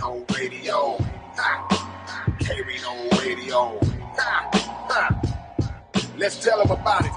K-Rino Radio. K-Rino Radio. Let's tell them about it.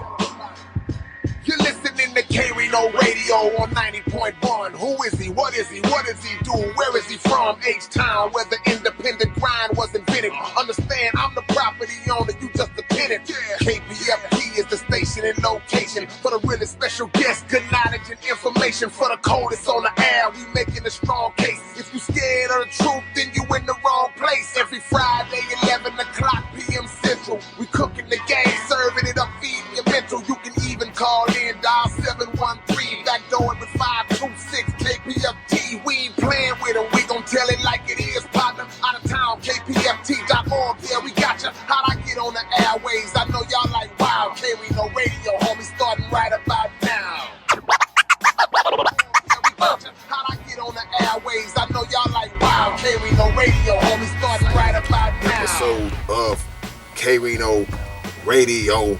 You're listening to K-Rino Radio on 90.1. Who is he? What is he? What does he do? Where is he from? H-Town, where the independent grind was invented. Understand, I'm the property owner, you just a tenant. KPFT is the station and location for the really special guests. Good knowledge and information for the coldest on the air. We making a strong case. If you scared of the truth, then you in the wrong place. Every Friday, 11 o'clock p.m. Central. We cooking the game, serving it up, feeding your mental. You can even call in, dial 713, backdoor with 526 KPFT. We ain't playing with them, we gon' tell it like it is, partner. Out of town, KPFT.org, yeah, we got ya. How'd I get on the airways? I know y'all like, wow, K-Rino Radio, homie, starting right about now. How'd I get on the airways? I know y'all like, wow, K-Rino Radio, homie, starting right about now. Episode of K-Rino Radio,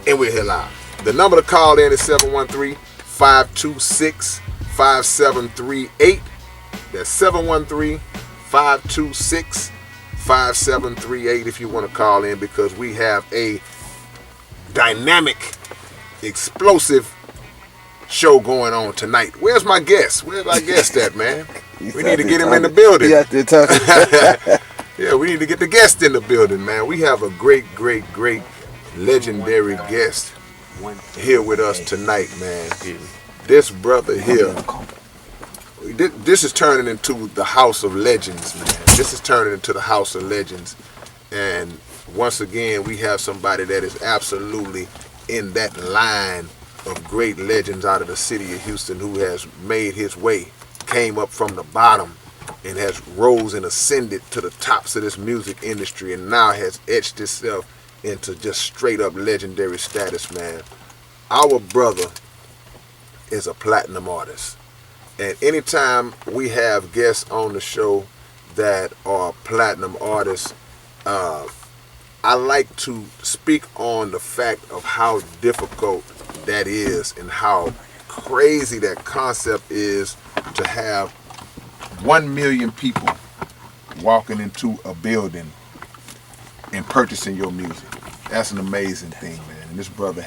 and we're here live. The number to call in is 713-526-5738. That's 713-526-5738 if you want to call in, because we have a dynamic, explosive show going on tonight. Where's my guest? Where's my guest at, man? We need to get him in the building. Yeah, we need to get the guest in the building, man. We have a great, legendary guest here with us tonight, man. This brother here, this is turning into the House of Legends, man. This is turning into the House of Legends. And once again, we have somebody that is absolutely in that line of great legends out of the city of Houston, who has made his way, came up from the bottom, and has rose and ascended to the tops of this music industry, and now has etched itself into just straight up legendary status, man. Our brother is a platinum artist. And anytime we have guests on the show that are platinum artists, I like to speak on the fact of how difficult that is and how crazy that concept is, to have 1 million people walking into a building and purchasing your music. That's an amazing thing, man. And this brother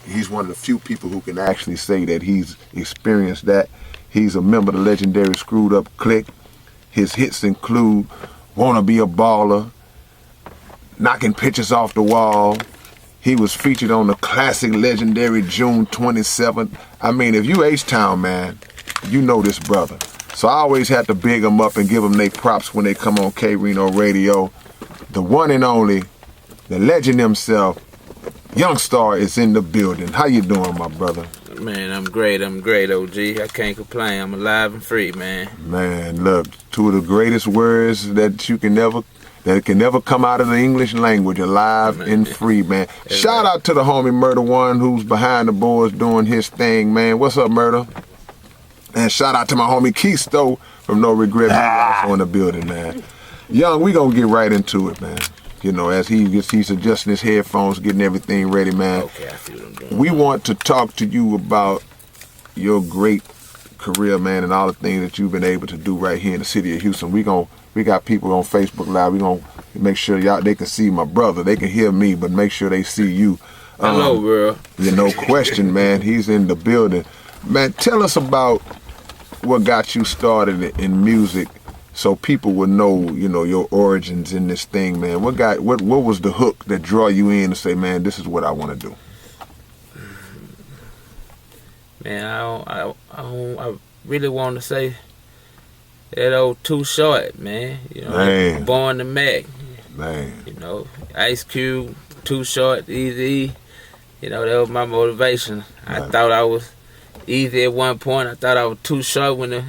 he's one of the few people who can actually say that he's experienced that. He's a member of the legendary Screwed Up Clique. His hits include Wanna Be a Baller, Knocking Pictures Off the Wall. He was featured on the classic legendary June 27th. I mean, if you H-Town, man, you know this brother. So I always have to big him up and give him their props when they come on K-Rino Radio. The one and only, the legend himself, Youngstar, is in the building. How you doing, my brother? Man, I'm great, OG. I can't complain. I'm alive and free, man. Man, look, two of the greatest words that can never come out of the English language, alive and free, man. Shout out to the homie Murder One, who's behind the boards doing his thing, man. What's up, Murder? And shout out to my homie Keisto from No Regrets on the building, man. Young, we gonna get right into it, man. You know, as he's adjusting his headphones, getting everything ready, man. Okay, I see what I'm doing. We want to talk to you about your great career, man, and all the things that you've been able to do right here in the city of Houston. We got people on Facebook Live. We gonna make sure they can see my brother. They can hear me, but make sure they see you. Hello, bro. No question, man. He's in the building. Man, tell us about what got you started in music, so people would know, you know, your origins in this thing, man. What was the hook that draw you in to say, man, this is what I want to do? Man, I really want to say that old Too Short, man. You know, man. Born to Mac. Man. You know, Ice Cube, Too Short, Easy. You know, that was my motivation. Man. I thought I was easy at one point. I thought I was too short when I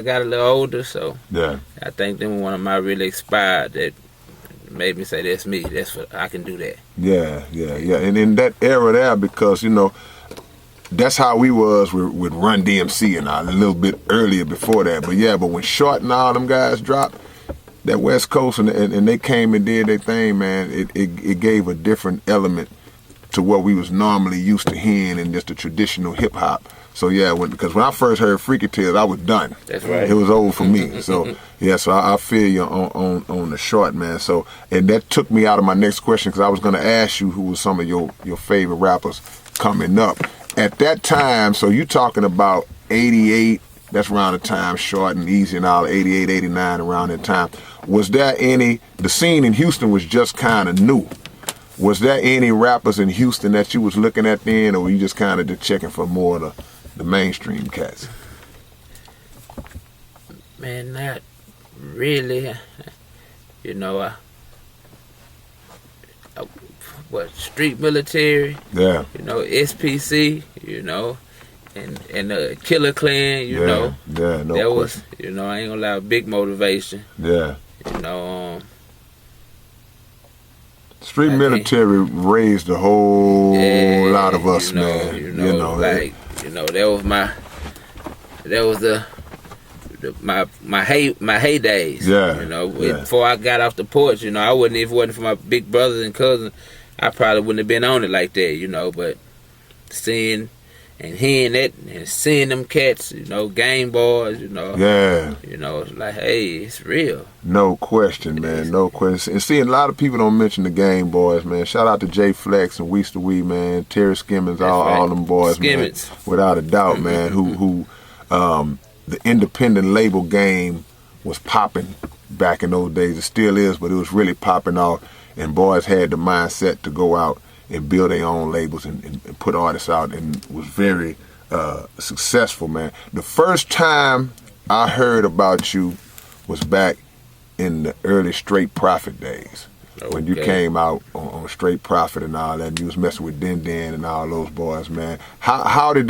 got a little older. So yeah, I think then one of my really inspired that made me say, that's me. That's what I can do that. Yeah. And in that era there, because, you know, that's how we was with Run DMC and a little bit earlier before that. But when Short and all them guys dropped that West Coast and they came and did their thing, man, it gave a different element to what we was normally used to hearing in just the traditional hip hop. So yeah, because when I first heard Freaky Tales, I was done. That's right. It was over for me. So yeah, so I feel you on the short, man. So, and that took me out of my next question, because I was going to ask you who was some of your favorite rappers coming up at that time. So you talking about 88? That's around the time Short and Easy and all, 88, 89, around that time. Was there the scene in Houston was just kind of new. Was there any rappers in Houston that you was looking at then, or were you just kind of just checking for more of the mainstream cats? Man, not really. You know, Street Military. Yeah. You know, SPC. You know, and Killer Clan. You know. Yeah. No. That question. was, you know, I ain't gonna lie, big motivation. Yeah. You know. Street Military raised a whole lot of us, man. You know, like, you know, that was my heydays. Yeah. You know, before I got off the porch, you know, I wouldn't, if it wasn't for my big brothers and cousins, I probably wouldn't have been on it like that, you know, but seeing and hearing that and seeing them cats, you know, Game Boys, you know. Yeah. You know, it's like, hey, it's real. No question, man. No question. And seeing a lot of people don't mention the Game Boys, man. Shout out to Jay Flex and Weester Wee, man. Terry Skimmins, all them boys, Skimmins, man. Without a doubt, man. Who the independent label game was popping back in those days. It still is, but it was really popping off. And boys had the mindset to go out and build their own labels and put artists out, and was very successful, man. The first time I heard about you was back in the early Straight Profit days. Okay. When you came out on Straight Profit and all that, and you was messing with Den and all those boys, man. How did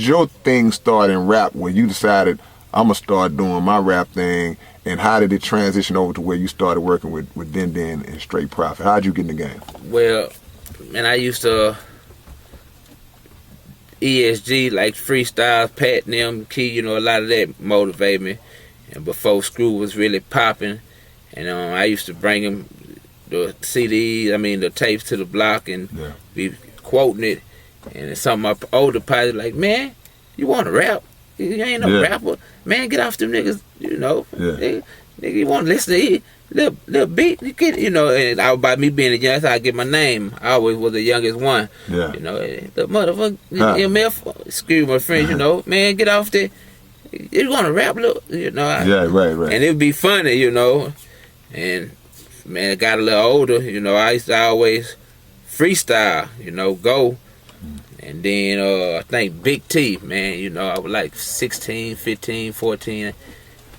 your thing start in rap, where you decided, I'm gonna start doing my rap thing, and how did it transition over to where you started working with Den and Straight Profit? How'd you get in the game? Well, man, I used to ESG, like freestyles, Pat and them, Key, you know, a lot of that motivated me. And before Screw was really popping, and I used to bring him the CDs, the tapes to the block and be quoting it. And some of my older pilots like, man, you want to rap? You ain't no rapper. Man, get off them niggas, you know. Nigga, you want to listen to little beat, you get, you know. And by me being the youngest, I get my name. I always was the youngest one. You know, the motherfucker, MF, excuse my friends, you know, man, get off there. You want to rap, look, you know. Right. And it'd be funny, you know. And man, I got a little older, you know. I used to always freestyle, you know, go. And then I think Big T, man, you know, I was like 16, 15, 14.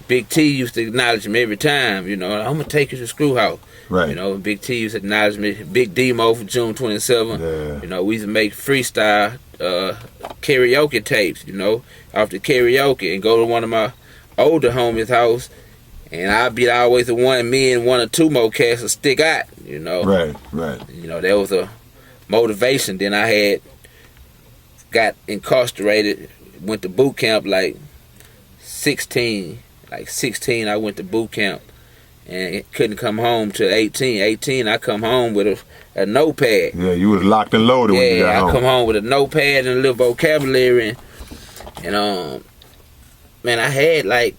Big T used to acknowledge me every time, you know. I'm going to take you to Screw House. Right. You know, Big T used to acknowledge me. Big Demo for June 27. You know, we used to make freestyle karaoke tapes, you know, after karaoke, and go to one of my older homies' house. And I'd be always the one, me and one or two more cats would stick out, you know. Right. You know, that was a motivation. Then I got incarcerated, went to boot camp like 16. Like 16, I went to boot camp and couldn't come home till 18. 18, I come home with a notepad. Yeah, you was locked and loaded when you got home. I come home with a notepad and a little vocabulary. And man, I had like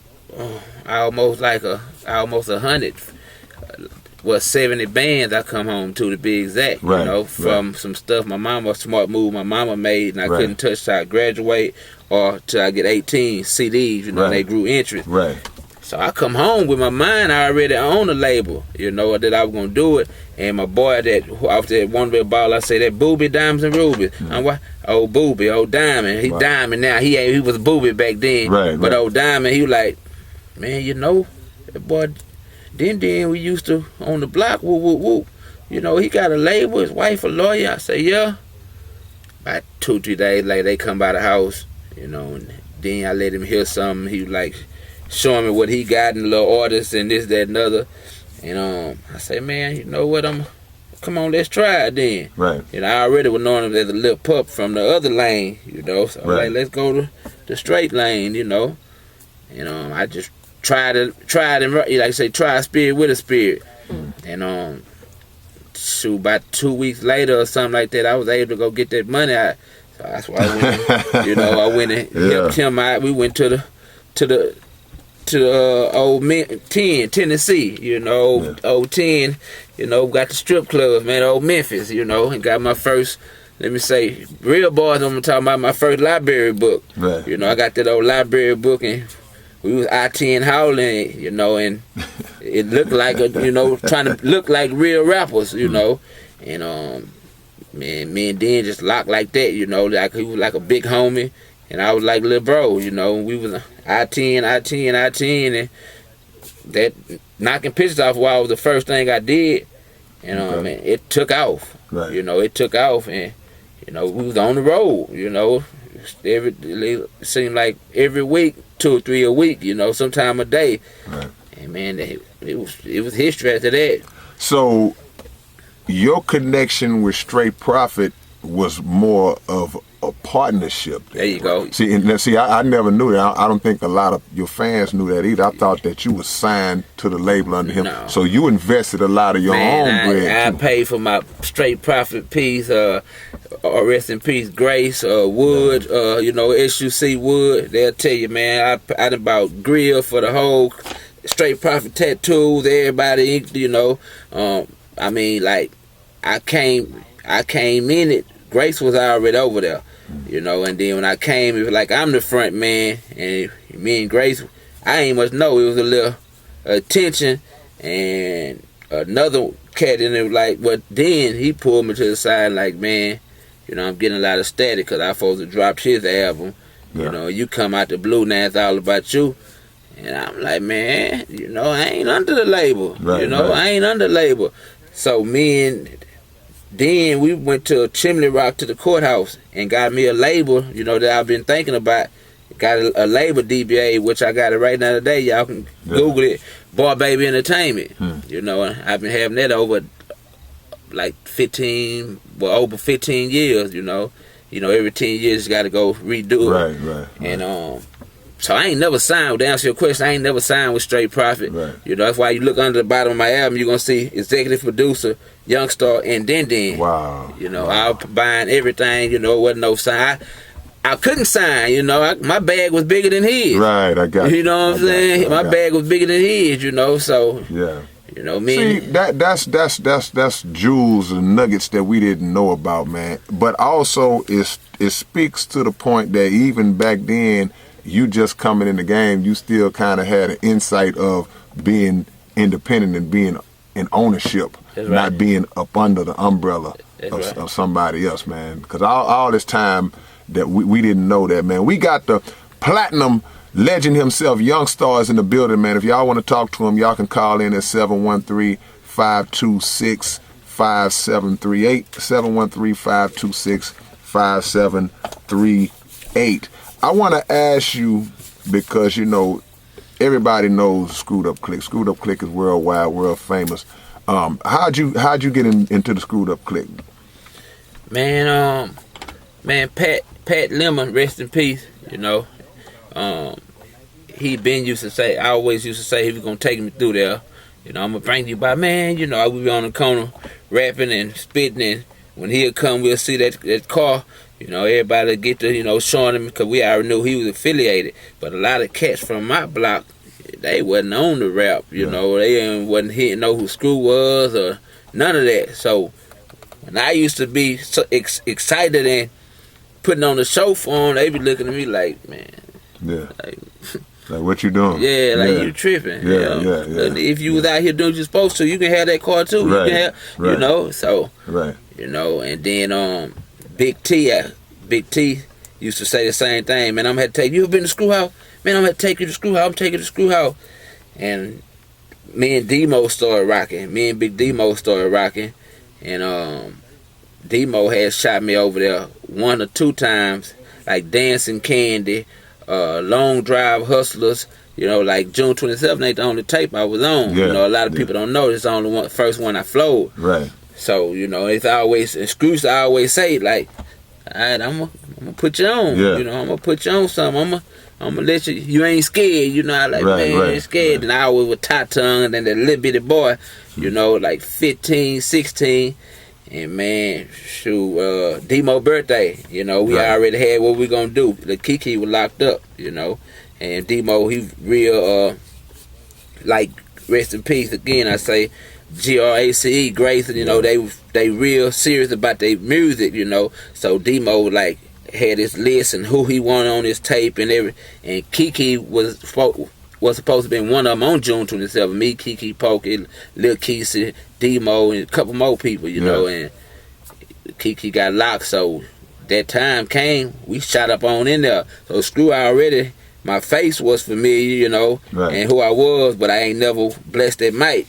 almost 100. 70 bands I come home to be exact, you know, from some stuff a smart move my mama made, and I couldn't touch till I graduate or till I get 18 CDs, you know, they grew interest. So I come home with my mind, I already own a label, you know, that I was going to do it. And my boy off that one red ball, I say, that Booby, Diamonds and Rubies. Old Booby, old Diamond. He Diamond now. He was Booby back then. But old Diamond, he was like, man, you know, that boy, then we used to, on the block, whoop, whoop, whoop. You know, he got a label, his wife a lawyer. I say, yeah. About 2-3 days later, they come by the house, you know, and then I let him hear something. He was like, showing me what he got in little orders and this, that, and other. And I say, man, you know what, come on, let's try it then. And I already was knowing him as a little pup from the other lane, you know. So I was like, let's go to the straight lane, you know. And I just tried and like I say, try a spirit with a spirit. And about 2 weeks later or something like that, I was able to go get that money. I So that's why I went. I went and helped him out. We went to the old 10 Tennessee. Old 10. Got the strip clubs, man. Old Memphis. And got my first. Let me say, real boys. I'm talking about my first library book. Right. I got that old library book, and we was I-10 howling, and it looked like trying to look like real rappers, and me and Dan just locked like that, like he was like a big homie, and I was like little bro, we was I-10, and that knocking pictures off while was the first thing I did, and man, it took off, right. It took off, and we was on the road, it seemed like every week, 2 or 3 a week, sometime a day. Right. And man, it was history after that. So your connection with Straight Profit was more of a partnership. There you go. See, I never knew that. I don't think a lot of your fans knew that either. I thought that you was signed to the label under him. No. So you invested a lot of your own bread. I paid for my Straight Profit piece, rest in peace, Grace, Wood, S.U.C. Wood. They'll tell you, man, I done bought grill for the whole Straight Profit tattoos, everybody, I mean, like, I came in it, Grace was already over there, and then when I came, it was like I'm the front man, and me and Grace, I ain't much know, it was a little attention, and another cat in there, like, but then he pulled me to the side, like, man, I'm getting a lot of static, because I supposed to drop his album, you come out the blue, now it's all about you. And I'm like, man, I ain't under the label. Right, I ain't under the label. So me and then we went to Chimney Rock to the courthouse and got me a label, that I've been thinking about. Got a label, DBA, which I got it right now today. Y'all can Google it. Boy Baby Entertainment. And I've been having that over like over 15 years, every 10 years you got to go redo it. Right. And so I ain't never signed, to answer your question, I ain't never signed with Straight Profit. Right. That's why you look under the bottom of my album, you're going to see executive producer, Youngstar, and Den. Wow. I was buying everything, it wasn't no sign. I couldn't sign, my bag was bigger than his. Right, I got it. You know what I'm saying? My bag was bigger than his, so. Yeah. Me. See, that's jewels and nuggets that we didn't know about, man. But also, it speaks to the point that even back then, you just coming in the game, you still kind of had an insight of being independent and being in ownership, not being up under the umbrella of somebody else, man. Because all this time that we didn't know that, man. We got the platinum legend himself, Youngstar, is in the building, man. If y'all want to talk to him, y'all can call in at 713-526-5738, 713-526-5738. I want to ask you, because, everybody knows Screwed Up Click. Screwed Up Click is worldwide, world famous. How'd you get into the Screwed Up Click? Man, Pat Lemon, rest in peace, he been used to say, I always used to say he was going to take me through there. I'm going to bring you by, man, I would be on the corner rapping and spitting, and when he'll come, we'll see that car. Everybody get to, showing him, because we already knew he was affiliated. But a lot of cats from my block, they wasn't on the rap, they wasn't know who Screw was or none of that. So when I used to be so excited and putting on the show for them, they be looking at me like, man. Yeah. Like what you doing? Yeah, you tripping. Yeah. If you was out here doing what you're supposed to, you can have that car too. Right. You can have, so. Right. And then Big T used to say the same thing. Man, I'm gonna have to take you. Ever been to Screw House? Man, I'm gonna have to take you to Screw House. I'm taking you to Screw House. And me and Demo started rocking. Me and Big Demo started rocking. And Demo had shot me over there 1 or 2 times, like Dancing Candy, Long Drive Hustlers. Like June 27th ain't the only tape I was on. Yeah. A lot of people don't know. It's the only first one I flowed. Right. So, it's always, and Screws always say, like, all right, I'm gonna put you on. Yeah. I'm gonna put you on something. I'm gonna let you ain't scared. I like, right, man, ain't scared. And I always was top tongue and then that little bitty boy, like 15, 16. And man, shoot, Demo birthday, you know, we already had what we gonna do. The Kiki was locked up, you know, and Demo, he real, like, rest in peace again, I say, GRACE, Grayson, you know, they real serious about their music, you know. So Demo, like, had his list and who he wanted on his tape and everything. And Kiki was supposed to be one of them on June 27th. Me, Kiki, Pokey, Lil Kesey, Demo, and a couple more people, you know. And Kiki got locked, so that time came, we shot up on in there. So Screw already, my face was familiar, you know, and who I was, but I ain't never blessed that mic.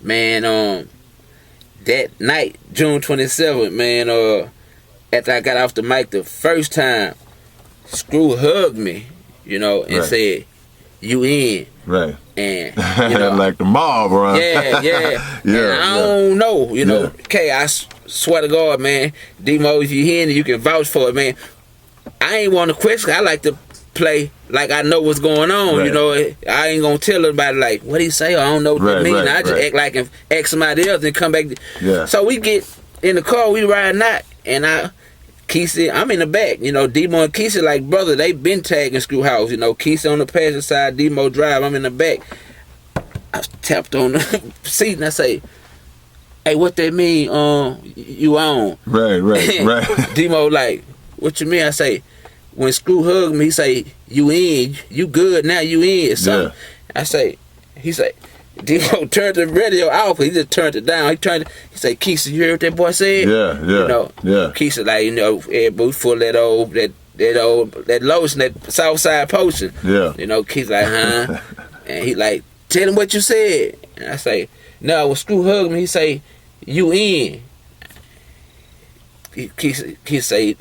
Man, that night, June 27th, man, after I got off the mic the first time, Screw hugged me, you know, and said, "You in?" Right. And you know, like the mob, right? Yeah. And I don't know, you know. Okay, I swear to God, man, Demo, if you hearing it, you can vouch for it, man. I ain't want to question. I like to play like I know what's going on, you know. I ain't gonna tell anybody like what he say. I don't know what that mean. I just act like and ask somebody else and come back. So we get in the car, we riding out, and Kesey, I'm in the back, you know. Demo and Kesey like brother. They been tagging Screw House, you know. Kesey on the passenger side, Demo drive. I'm in the back. I tapped on the seat and I say, "Hey, what that mean? You on?" Right. Demo like, "What you mean?" I say, when Screw hugged me, he say, "You in? You good now? You in?" So I say, he say, Demo turned the radio off. He just turned it down. He say, "Kesey, you heard what that boy said?" You know, Kesey like, you know, everybody full of that lotion, that Southside potion. You know, Kesey like, huh? And he like, "Tell him what you said." And I say, "No, when Screw hugged me, he say, you in?" He say,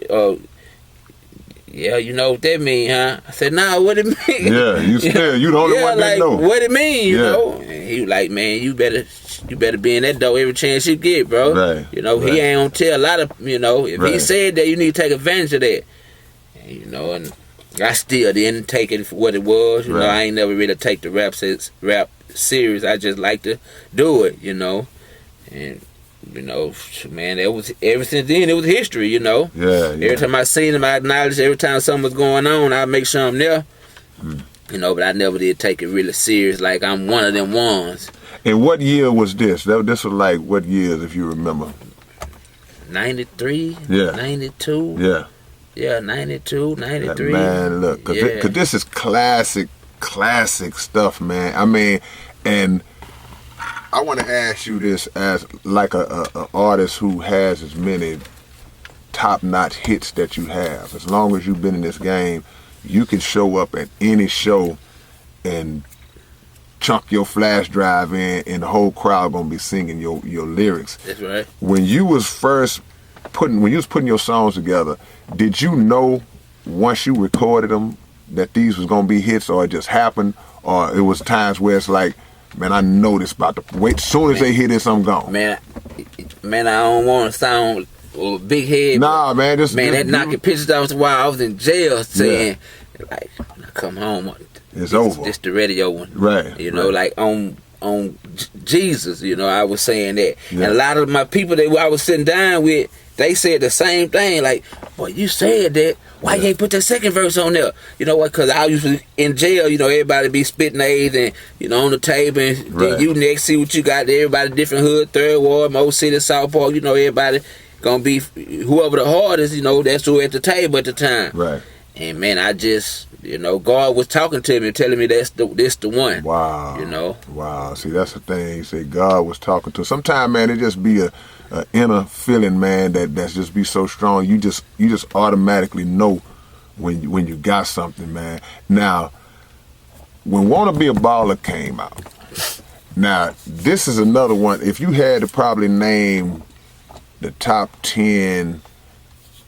"Yeah, you know what that mean, huh?" I said, "Nah, what it mean?" You scared. You the only one that know. What it mean, you know? And he like, "Man, you better be in that door every chance you get, bro." You know, he ain't gonna tell a lot of, you know, if he said that, you need to take advantage of that. And, you know, and I still didn't take it for what it was. You know, I ain't never really take the rap serious. I just like to do it, you know. And you know, man, it was ever since then. It was history, you know. Every time I seen him, I acknowledged. Every time something was going on, I make sure I'm there. You know, but I never did take it really serious. Like I'm one of them ones. And what year was this? This was like what years, if you remember? 93. 92. Yeah, 92, 93. Man, look, cause this is classic stuff, man. I mean, and I want to ask you this as like a artist who has as many top-notch hits that you have. As long as you've been in this game, you can show up at any show and chunk your flash drive in, and the whole crowd gonna be singing your lyrics. That's right. When you was putting your songs together, did you know once you recorded them that these was gonna be hits, or it just happened, or it was times where it's like, man, I know this about to wait. As soon as they hear this, I'm gone. Man, I don't want to sound a big head. Nah, man, that knocking pictures out while I was in jail, saying like, when I come home, it's over. This the radio one, You know, like on Jesus. You know, I was saying that, and a lot of my people that I was sitting down with, they said the same thing. Like, boy, you said that. Why you ain't put that second verse on there? You know what? Because I usually in jail, you know, everybody be spitting A's and, you know, on the table. And then you next see what you got. Everybody different hood, Third Ward, Mo City, South Park. You know, everybody gonna be whoever the hardest. You know, that's who at the table at the time. And man, I just, you know, God was talking to me, telling me this the one. Wow. You know. Wow. See, that's the thing. You say God was talking to. Sometimes, man, it just be a inner feeling, man, that's just be so strong. You just automatically know when you got something, man. Now, when "Wanna Be a Baller" came out, now this is another one. If you had to probably name the top 10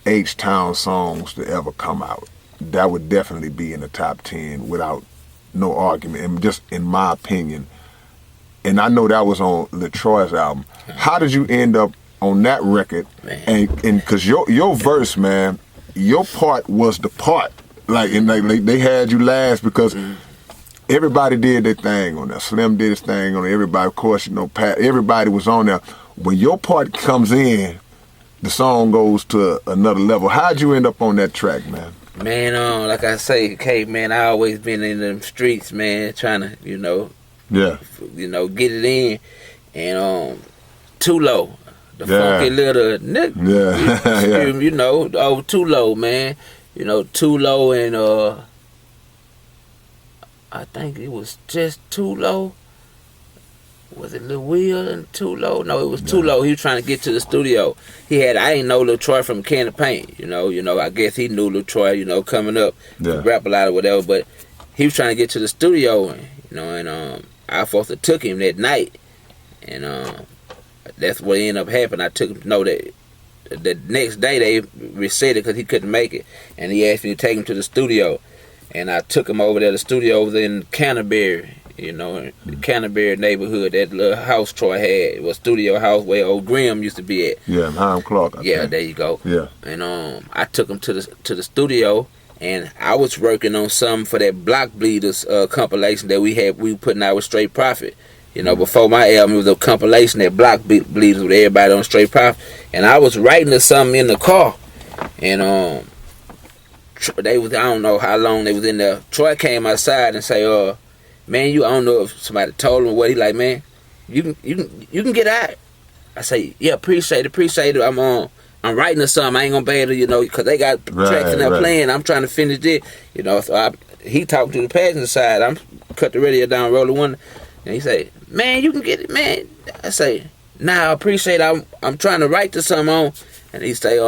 H-Town songs to ever come out, that would definitely be in the top 10 without no argument, and just in my opinion. And I know that was on LaTroy's album. How did you end up on that record? Man. And because your verse, man, your part was the part. Like, and they had you last because everybody did their thing on there. Slim did his thing on there. Everybody, of course, you know, Pat, everybody was on there. when your part comes in, the song goes to another level. How'd you end up on that track, man? Man, like I say, K, man, I always been in them streets, man, trying to, Yeah. Get it in. And Too Low, the funky little nigga. Yeah. Too Low, man. Too Low and I think it was just Too Low. Was it Lil Will and Too Low? No, it was Too Low. He was trying to get to the studio. I ain't know Lil Troy from Can of Paint. I guess he knew Lil Troy, coming up, rap a lot or whatever. But he was trying to get to the studio, and I supposed to took him that night, and that's what ended up happening. I took him to know that the next day they reset it because he couldn't make it, and he asked me to take him to the studio, and I took him over there to the studio over there in Canterbury. The Canterbury neighborhood, that little house Troy had. It was studio house where old Grimm used to be at. Yeah, Hiram Clark. I think. There you go. Yeah. And I took him to the studio, and I was working on something for that Block Bleeders compilation that we were putting out with Straight Profit. Before my album, it was a compilation that Block Bleeders with everybody on Straight Profit, and I was writing to something in the car, and they was, I don't know how long they was in there. Troy came outside and say, man, I don't know if somebody told him what. He like, man, you can get out. I say, yeah, appreciate it. I'm writing to something. I ain't gonna be able to, because they got tracks in there playing. I'm trying to finish this, So he talked to the passenger side. I'm cut the radio down, roll the window, and he say, man, you can get it, man. I say, nah, I appreciate it. I'm trying to write to something on, and he say,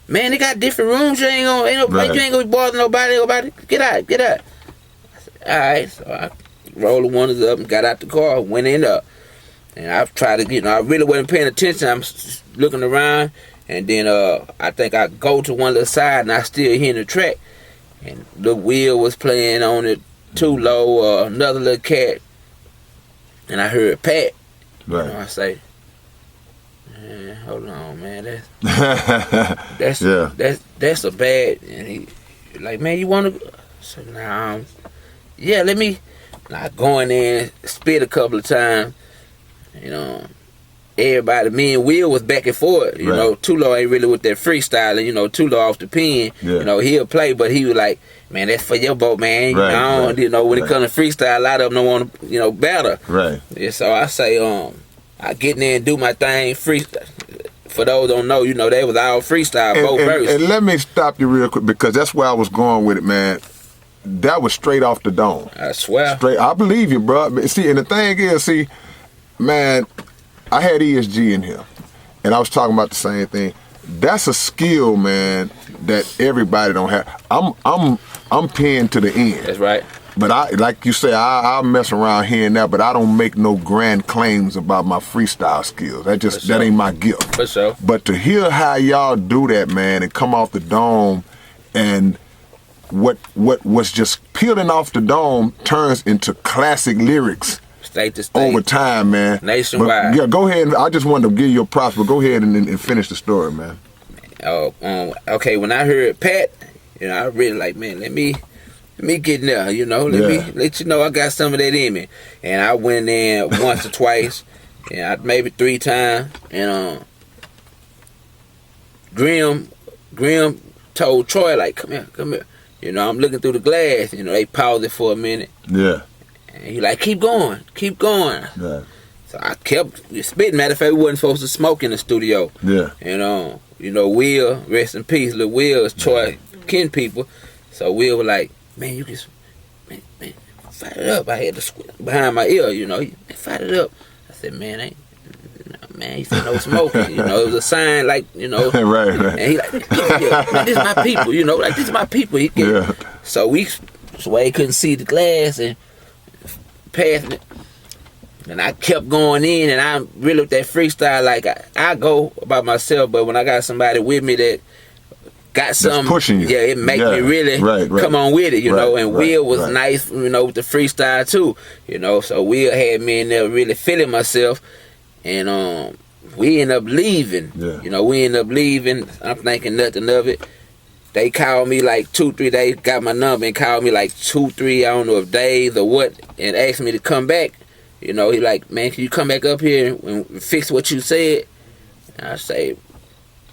man, they got different rooms. You ain't gonna be bothering nobody. Get out. I said, all right, so I rolled the windows up and got out the car, went in there. And I tried to, I really wasn't paying attention. I'm looking around, and then I think I go to one little side, and I still hearing the track. And the Will was playing on it, Too Low, another little cat. And I heard Pat. Right. I say, man, hold on, man, that's a bad. And he like, man, you want to? So now, yeah, let me. I go in there, spit a couple of times. Everybody, me and Will was back and forth. Too Low ain't really with that freestyling. Too Low off the pen. Yeah. He'll play, but he was like, man, that's for your boat, man. When it comes to freestyle, a lot of them don't want to, battle. Right. Yeah, so I say, I get in there and do my thing. Freestyle. For those who don't know, they was all freestyle, both verses. And let me stop you real quick, because that's where I was going with it, man. That was straight off the dome. I swear. Straight. I believe you, bro. See, and the thing is, man, I had ESG in here, and I was talking about the same thing. That's a skill, man, that everybody don't have. I'm pinned to the end. That's right. But I, like you say, I mess around here and there, but I don't make no grand claims about my freestyle skills. That ain't my gift. For sure. But to hear how y'all do that, man, and come off the dome, and what was just peeling off the dome turns into classic lyrics. State to state. Over time, man. Nationwide. But, yeah, go ahead. I just wanted to give you a props, but go ahead and finish the story, man. Okay, when I heard Pat, I really like, man, let me get in there, let you know I got some of that in me. And I went in once or twice, and maybe 3 times, and Grimm told Troy, like, come here. I'm looking through the glass, they paused it for a minute. Yeah. And he like, keep going. Yeah. So I kept spitting. Matter of fact, we wasn't supposed to smoke in the studio. Yeah. Will, rest in peace, Lil Will is Troy kin people. So Will was like, man, you can, man, fight it up. I had to behind my ear, fight it up. I said, man, he said no smoking. It was a sign, like, right. And he like, man, this is my people, like, this is my people. Yeah. So he couldn't see the glass and passing it. And I kept going in, and I really with that freestyle, like, I go by myself, but when I got somebody with me that got something pushing you, it make me really come on with it, and Will was nice, with the freestyle too, so Will had me in there really feeling myself, and we ended up leaving. We ended up leaving. I'm thinking nothing of it. They called me like 2-3 days, got my number, and called me like 2-3, I don't know if days or what, and asked me to come back. He like, man, can you come back up here and fix what you said? And I say,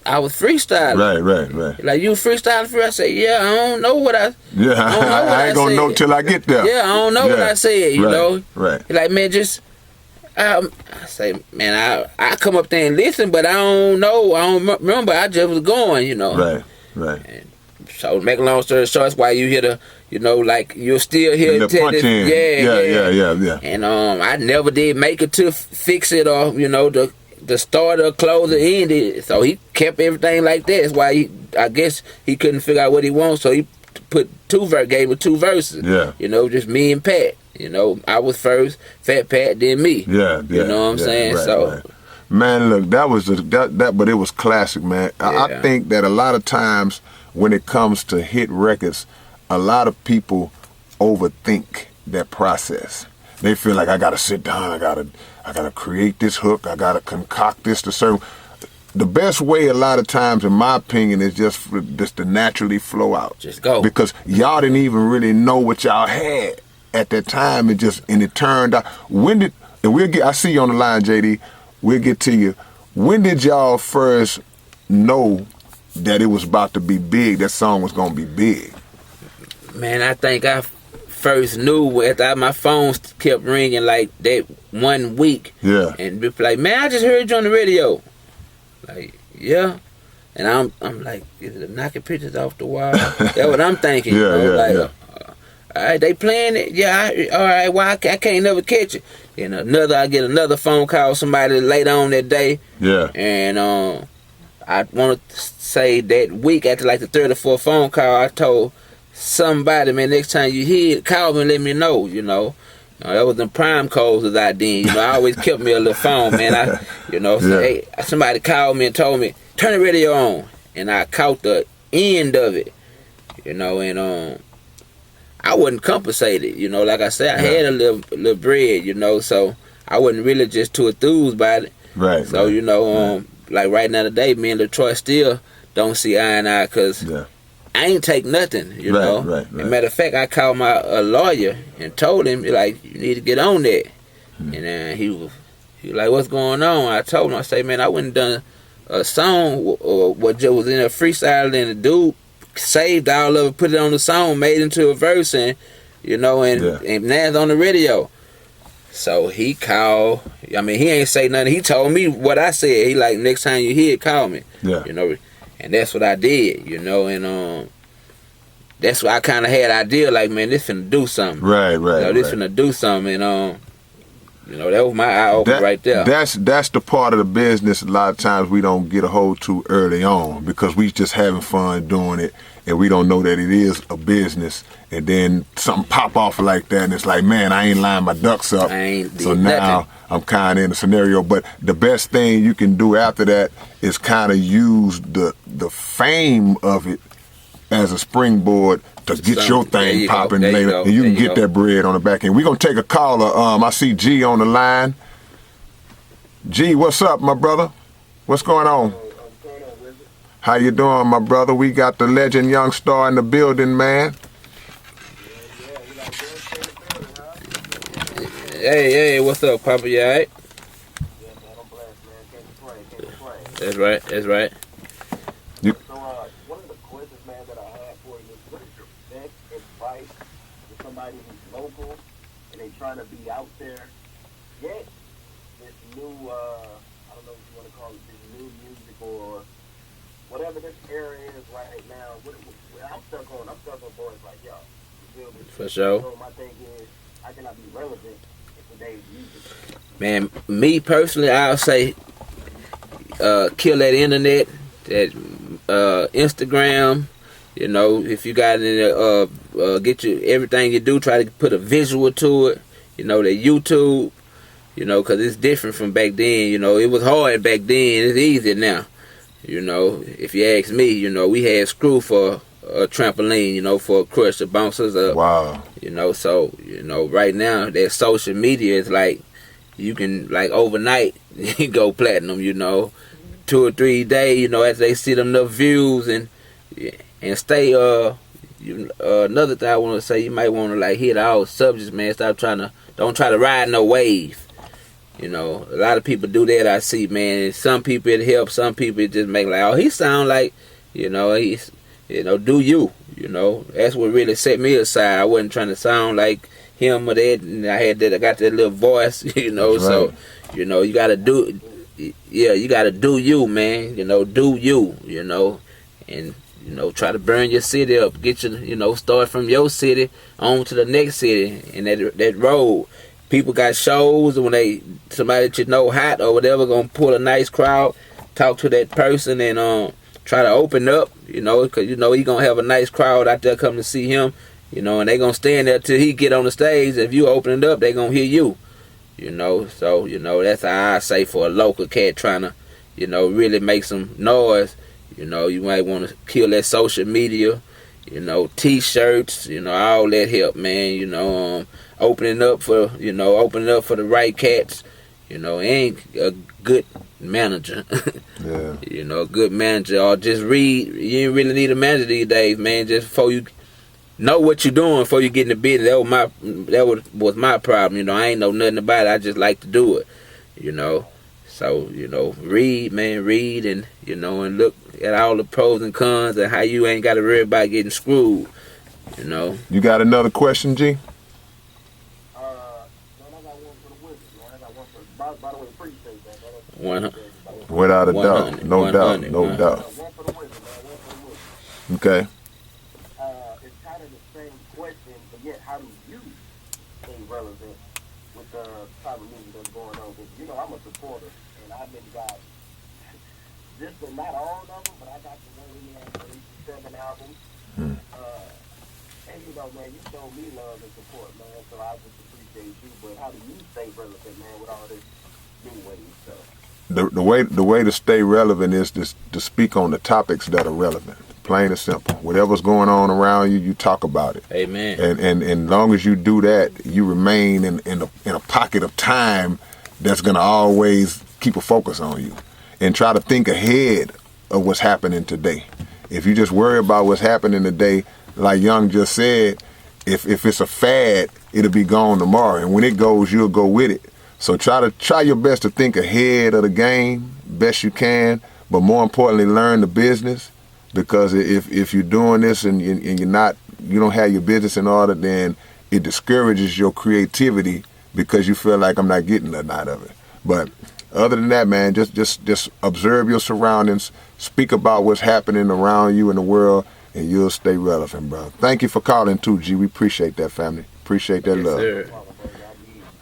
I was freestyling. Right. Like, you freestyling for? I say, yeah, I don't know what I. Yeah, I ain't gonna know till I get there. Yeah, I don't know what I said. You know. Right. He like, man, just. I say, man, I come up there and listen, but I don't know. I don't remember. I just was going, you know. Right. And so, make a long story short, that's why you hear the, you know, like, you're still here. The punch in. Yeah. And I never did make it to fix it or, you know, the start or close or end it. So he kept everything like that. That's why I guess he couldn't figure out what he wants. So he gave it 2 verses. Yeah. You know, just me and Pat. You know, I was first, Fat Pat, then me. Yeah. You know what I'm saying? Right. Man, look, that was but it was classic, man. I think that a lot of times when it comes to hit records, a lot of people overthink that process. They feel like I gotta sit down, I gotta create this hook, I gotta concoct this to certain. The best way a lot of times, in my opinion, is just to naturally flow out. Just go. Because y'all didn't even really know what y'all had at that time. It turned out. I see you on the line, JD. We'll get to you. When did y'all first know that it was about to be big, that song was gonna be big? Man, I think I first knew after my phone kept ringing like that 1 week. Yeah. And be like, man, I just heard you on the radio. Like, yeah. And I'm like, is it knocking pictures off the wall? That's what I'm thinking. Yeah. All right, they playing it. Yeah, all right. Well, I can't never catch it. And I get another phone call, somebody later on that day. Yeah. And I want to say that week after like the 3rd or 4th phone call, I told somebody, man, next time you hear it, call me and let me know. You know, that was the prime calls that I did. You know, I always kept me a little phone, man. Hey, somebody called me and told me turn the radio on, and I caught the end of it. You know, and I wasn't compensated, you know. Like I said, I had a little bread, you know, so I wasn't really just too enthused by it. Right. So, you know, like right now today, me and Detroit still don't see eye and eye because I ain't take nothing, you know. Right. As a matter of fact, I called my lawyer and told him, like, you need to get on that. And he was like, what's going on? I told him, I say, man, I wouldn't done a song or what just was in a freestyle, and the dude saved all of it, put it on the song, made it into a verse, and you know, and now it's on the radio. So he called. I mean, he ain't say nothing. He told me what I said. He like, next time you hear it, call me. Yeah. You know, and that's what I did. You know, and that's what I kind of had idea. Like, man, this finna do something. Right. You know, this finna do something. And you know, that was my eye opener right there. That's the part of the business a lot of times we don't get a hold to early on because we just having fun doing it and we don't know that it is a business. And then something pop off like that and it's like, man, I ain't lined my ducks up. So now I'm kind of in a scenario. But the best thing you can do after that is kind of use the fame of it as a springboard to get your thing popping later, and you can get that bread on the back end. We're going to take a caller. I see G on the line. G, what's up, my brother? What's going on? How you doing, my brother? We got the legend Youngstar in the building, man. Hey, what's up, Papa? You all right? Yeah, man, I'm blessed, man. Can't That's right. One of the questions, man, that I had for you is, what is your best advice to somebody who's local and they trying to be out there? Yet, this new, I don't know what you want to call it, this new music or whatever this era is right now. I'm stuck on boys like y'all. You feel me? For sure. So my thing is, how can I be relevant in today's music? Man, me personally, I'll say kill that internet, that Instagram. You know, if you got it, get you everything you do, try to put a visual to it. You know, the YouTube. You know, because it's different from back then. You know, it was hard back then. It's easier now. You know, if you ask me, you know, we had screw for a trampoline, you know, for a crush to bounce us up. Wow. You know, so, you know, right now, that social media is like, you can, like, overnight, go platinum, you know. 2 or 3 days, you know, as they see them enough views and stay, another thing I want to say, you might want to, like, hit all subjects, man. Don't try to ride no wave. You know, a lot of people do that. I see, man. And some people it helps. Some people it just make like, oh, he sound like, you know, he's, you know, do you? You know, that's what really set me aside. I wasn't trying to sound like him or that. And I got that little voice, you know. Right. So, you know, you gotta do, yeah, you gotta do you, man. You know, do you, you know, and you know, try to burn your city up. Get your, you know, start from your city on to the next city, and that road. People got shows, and when somebody that you know hot or whatever gonna pull a nice crowd, talk to that person and try to open up, you know, because you know he gonna have a nice crowd out there coming to see him, you know, and they gonna stand there till he get on the stage. If you open it up, they gonna hear you, you know. So you know that's how I say for a local cat trying to, you know, really make some noise. You know, you might want to kill that social media, you know, T-shirts, you know, all that help, man. You know, opening up for the right cats. You know, ain't a good manager. Yeah. You know, a good manager, or just read. You ain't really need a manager these days, man. Just before you know what you're doing, before you get in the business. That was my problem. You know, I ain't know nothing about it. I just like to do it. You know, so you know, read, and you know, and look at all the pros and cons and how you ain't got to worry about getting screwed. You know. You got another question, G? By the way, appreciate that. Without a doubt. No doubt. No doubt. One for the women, man. One for the women. Okay. It's kind of the same question, but yet how do you stay relevant with the type of music that's going on? Because, you know, I'm a supporter, and I've been got, just not all of them, but I got the one we had 7 albums. And, you know, man, you showed me love and support, man, so I just appreciate you. But how do you stay relevant, man, with all this new wave stuff? The way to stay relevant is to speak on the topics that are relevant. Plain and simple. Whatever's going on around you, you talk about it. Amen. And long as you do that, you remain in a pocket of time that's gonna always keep a focus on you, and try to think ahead of what's happening today. If you just worry about what's happening today, like Young just said, if it's a fad, it'll be gone tomorrow, and when it goes, you'll go with it. So try your best to think ahead of the game, best you can, but more importantly, learn the business. Because if you're doing this and you don't have your business in order, then it discourages your creativity because you feel like I'm not getting nothing out of it. But other than that, man, just observe your surroundings, speak about what's happening around you in the world, and you'll stay relevant, bro. Thank you for calling too, G. We appreciate that, family. Appreciate that love. Sir.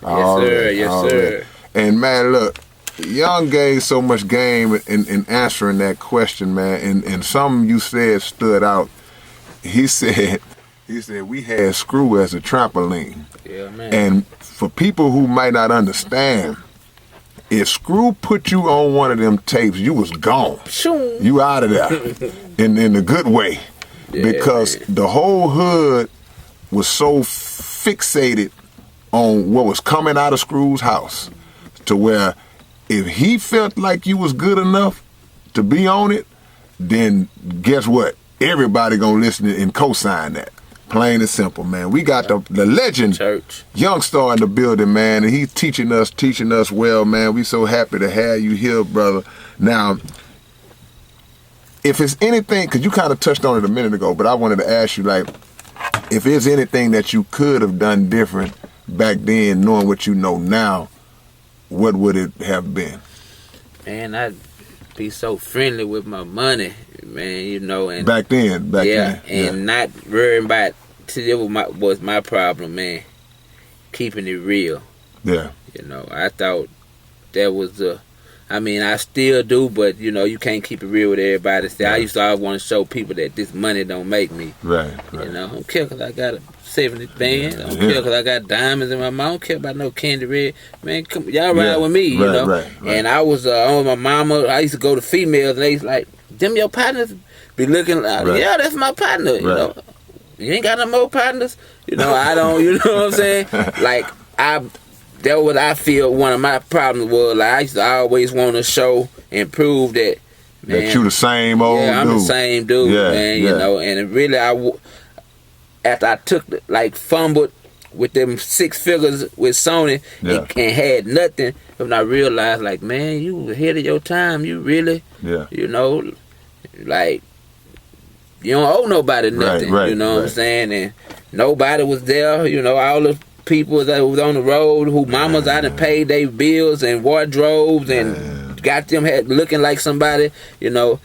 All right, Yes, all sir. right. And man, look, Young gave so much game in answering that question, man. And something you said stood out. He said we had Screw as a trampoline. Yeah, man. And for people who might not understand, if Screw put you on one of them tapes, you was gone. You out of there in a good way. Yeah, because man, the whole hood was so fixated on what was coming out of Screw's house, to where if he felt like you was good enough to be on it, then guess what? Everybody gonna listen and co-sign that. Plain and simple, man. We got the legend Church Youngstar in the building, man, and he's teaching us well, man. We so happy to have you here, brother. Now, if it's anything, because you kind of touched on it a minute ago, but I wanted to ask you, like, if there's anything that you could have done different back then, knowing what you know now, what would it have been? Man, I'd be so friendly with my money, man, you know. And back then. Not worrying about, see, it was my problem, man, keeping it real. Yeah. You know, I thought that was I still do, but, you know, you can't keep it real with everybody. See, I used to always want to show people that this money don't make me. Right. You know, I don't care because I got a 70 band. I don't care because I got diamonds in my mouth. I don't care about no candy red. Man, come, y'all ride with me, you know. Right. And I was on my mama. I used to go to females, and they used like, them your partners? Be looking like, yeah, that's my partner, you know. You ain't got no more partners? You know, I don't, you know what I'm saying? Like, that what I feel one of my problems was. Like, I used to always want to show and prove that, man, that you the same old dude. Yeah, I'm the same dude, man, you know. And it really, after I fumbled with them 6 figures with Sony and had nothing. And I realized, like, man, you ahead of your time. You really, you know, like, you don't owe nobody nothing. You know what I'm saying? And nobody was there. You know, all the people that was on the road who mamas out and paid their bills and wardrobes and got them looking like somebody, you know.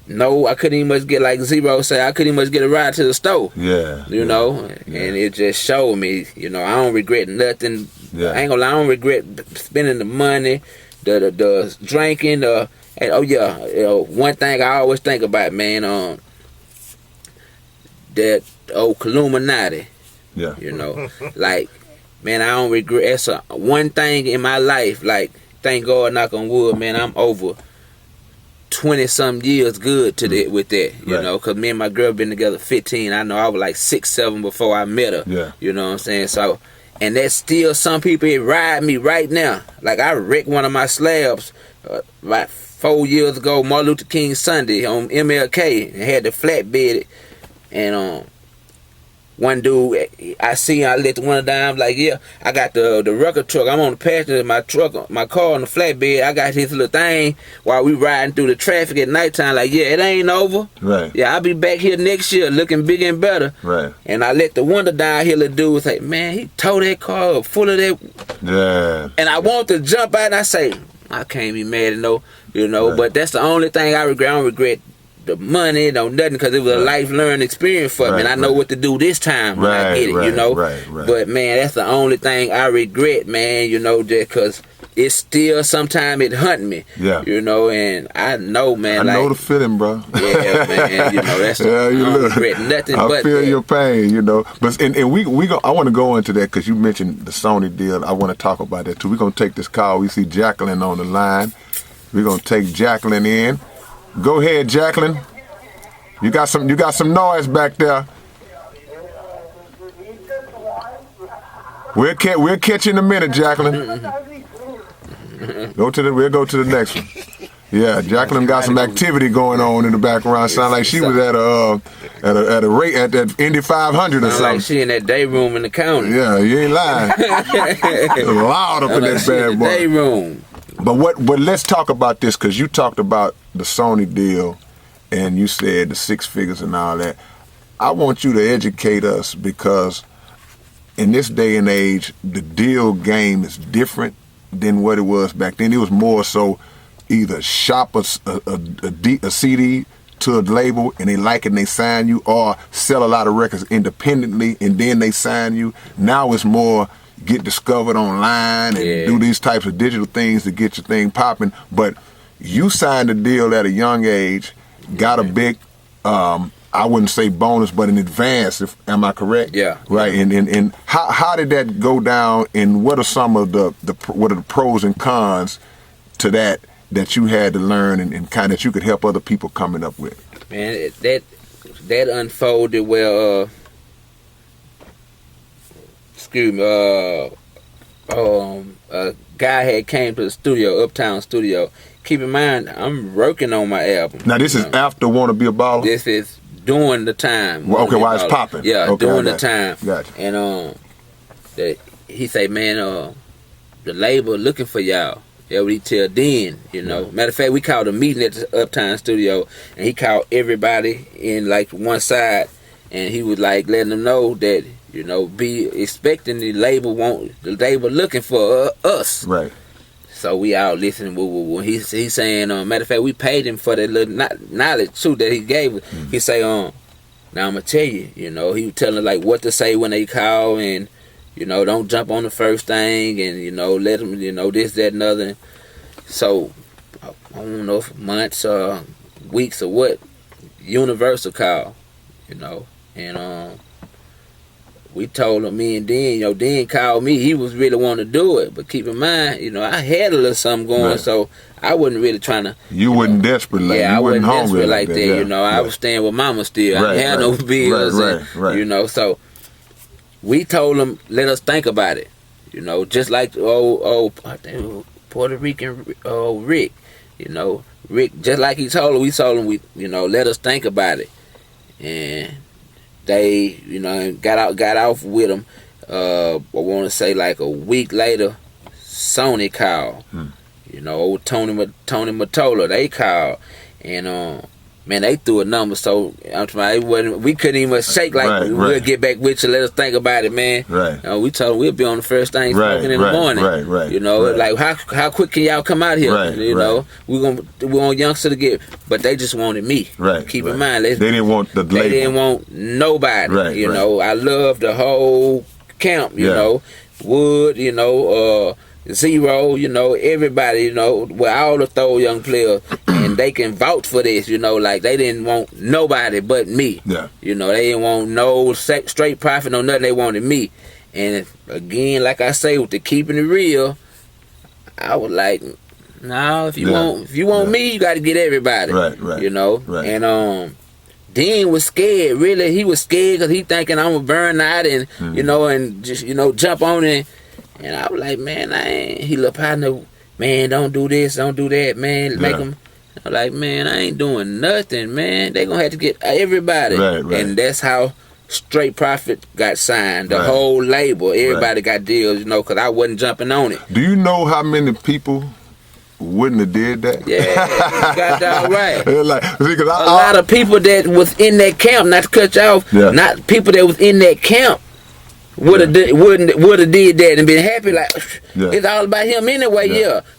No, I couldn't even much get, like Zero say, I couldn't even much get a ride to the store. You know, and it just showed me, you know, I don't regret nothing. I ain't gonna lie, I don't regret spending the money, the drinking, and you know, one thing I always think about, man, that old Illuminati. You know, like, man, I don't regret. That's one thing in my life, like, thank God, knock on wood, man, I'm over 20-some years good to that with that, you know, because me and my girl been together 15. I know I was like 6, 7 before I met her. You know what I'm saying? So, and that's still some people, it ride me right now. Like, I wrecked one of my slabs about 4 years ago, Martin Luther King Sunday on MLK, and had the flatbed, and one dude, I see him, I let the window down, I'm like, yeah, I got the record truck, I'm on the passenger of my truck, my car on the flatbed, I got his little thing while we riding through the traffic at nighttime, like, yeah, it ain't over. Yeah, I'll be back here next year looking bigger and better. And I let the window down here, the dude was like, man, he towed that car up full of that. And I want to jump out and I say, I can't be mad at no, you know, but that's the only thing I regret. I don't regret the money, no nothing, because it was a life learning experience for me, and I know what to do this time when I get it, you know. But man, that's the only thing I regret, man, you know, just because it's still sometimes it hunt me, you know, and I know, man, I know the feeling, bro. Yeah, man, you know, that's I don't regret nothing. I feel your pain, you know. But and we go. I want to go into that because you mentioned the Sony deal. I want to talk about that too. We're gonna take this call. We see Jacqueline on the line. We're gonna take Jacqueline in. Go ahead, Jacqueline. You got some noise back there. We'll catch you in a minute, Jacqueline. We'll go to the next one. Yeah, Jacqueline got some activity going on in the background. Sound like she was at that Indy 500 or something. Like she in that day room in the county. Yeah, you ain't lying. Loud up in that bad boy. Day room. But let's talk about this, because you talked about the Sony deal and you said the 6 figures and all that. I want you to educate us, because in this day and age, the deal game is different than what it was back then. It was more so either shop a CD to a label and they like it and they sign you, or sell a lot of records independently and then they sign you. Now it's more get discovered online and do these types of digital things to get your thing popping. But you signed a deal at a young age, got a big, I wouldn't say bonus, but an advance. Am I correct? Yeah. Right. And how did that go down? And what are some of what are the pros and cons to that you had to learn and kind of that you could help other people coming up with? Man, that unfolded well. Excuse me, a guy had came to the studio, Uptown Studio. Keep in mind, I'm working on my album. Now this is after Wanna Be a Baller? This is during the time. Well, okay, while it's popping. Yeah, okay, during the time. Gotcha. And he say, man, the label looking for y'all. Yeah, what he tell Den, you know. Matter of fact, we called a meeting at the Uptown Studio, and he called everybody in like one side, and he was like letting them know that, you know, be expecting the label looking for us. Right. So we out listening. He's saying, matter of fact, we paid him for that little knowledge too that he gave us. He say, now I'm gonna tell you, you know, he was telling like what to say when they call, and you know, don't jump on the first thing, and you know, let them, you know, this, that, and other. So I don't know if months or weeks or what, Universal call, you know, and we told him, me and Den, you know, Den called me. He was really wanting to do it. But keep in mind, you know, I had a little something going, so I wasn't really trying to. You wasn't desperate like that. Yeah, I wasn't hungry desperate like that. You know, I was staying with mama still. I didn't have no bills. You know, so we told him, let us think about it. You know, just like I think Puerto Rican Rick. You know, Rick, just like he told him, we told him, you know, let us think about it. And they, you know, got off with him. I want to say like a week later, Sony called. You know, old Tony Mottola, they called, and man, they threw a number. So I'm talking, we couldn't even shake like we'll get back with you. Let us think about it, man. Right. We told them we'll be on the first thing smoking in the morning. Right. You know, like how quick can y'all come out here? You know, we want Youngstar to get, but they just wanted me. Right. Keep in mind, they didn't want the label. They didn't want nobody. You know, I love the whole camp. You know, Wood. You know, Zero. You know, everybody. You know, with all the Throw young players. And they can vouch for this, you know, like they didn't want nobody but me. Yeah. You know, they didn't want no straight profit, no nothing. They wanted me. And again, like I say, with the keeping it real, I was like, no, if you want me, you got to get everybody. Right. You know. Right. And Dean was scared. Really, he was scared because he thinking I'm gonna burn out and you know, and just jump on it. And I was like, man, I ain't. He looked partner, man, don't do this, don't do that, man. Make them. I'm like, man, I ain't doing nothing, man. They gonna have to get everybody. Right. And that's how Straight Profit got signed. The whole label, everybody got deals, you know, because I wasn't jumping on it. Do you know how many people wouldn't have did that? Yeah, you got that right. Like, see, a lot of people that was in that camp, not to cut you off, not people that was in that camp would have did that and been happy. Like it's all about him anyway.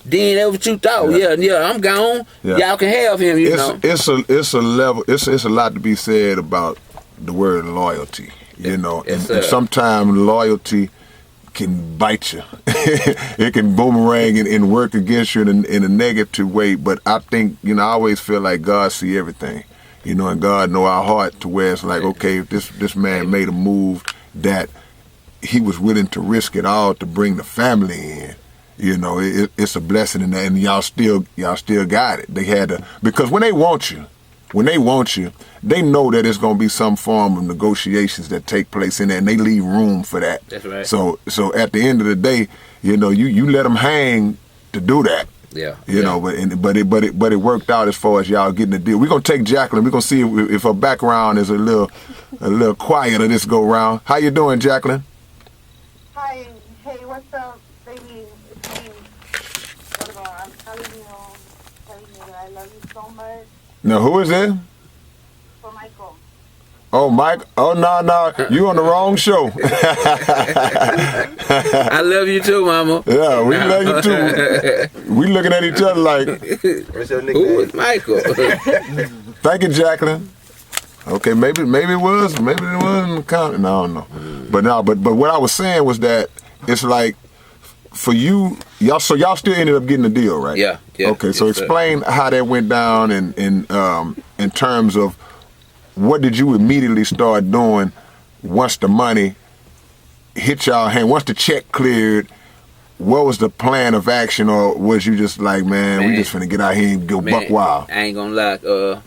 Then that's what you thought. I'm gone. Y'all can have him. You know, it's a level. It's a lot to be said about the word loyalty. You know, and sometimes loyalty can bite you. It can boomerang and work against you in a negative way. But I think, you know, I always feel like God see everything. You know, and God know our heart to where it's like, okay, if this man made a move that he was willing to risk it all to bring the family in. You know, it's a blessing, and y'all still got it. They had to, because when they want you, they know that it's gonna be some form of negotiations that take place in there, and they leave room for that. That's right. So at the end of the day, you know, you let them hang to do that. Yeah. You know, but it worked out as far as y'all getting the deal. We're gonna take Jacqueline. We're gonna see if her background is a little quieter this go round. How you doing, Jacqueline? Hi, hey, what's up, baby? It's me. I'm telling you that I love you so much. Now, who is it? For Michael. Oh, Mike. Oh, no. You on the wrong show. I love you too, Mama. Yeah, we love you too. We looking at each other like, what's your nickname? Who is Michael? Thank you, Jacqueline. Okay, maybe it was, maybe it wasn't counting. I don't know. But what I was saying was that it's like for you, y'all still ended up getting a deal, right? Yeah. Okay, so explain how that went down and in terms of what did you immediately start doing once the money hit y'all hand, once the check cleared. What was the plan of action, or was you just like, man we just finna get out here and go buck wild? I ain't gonna lie.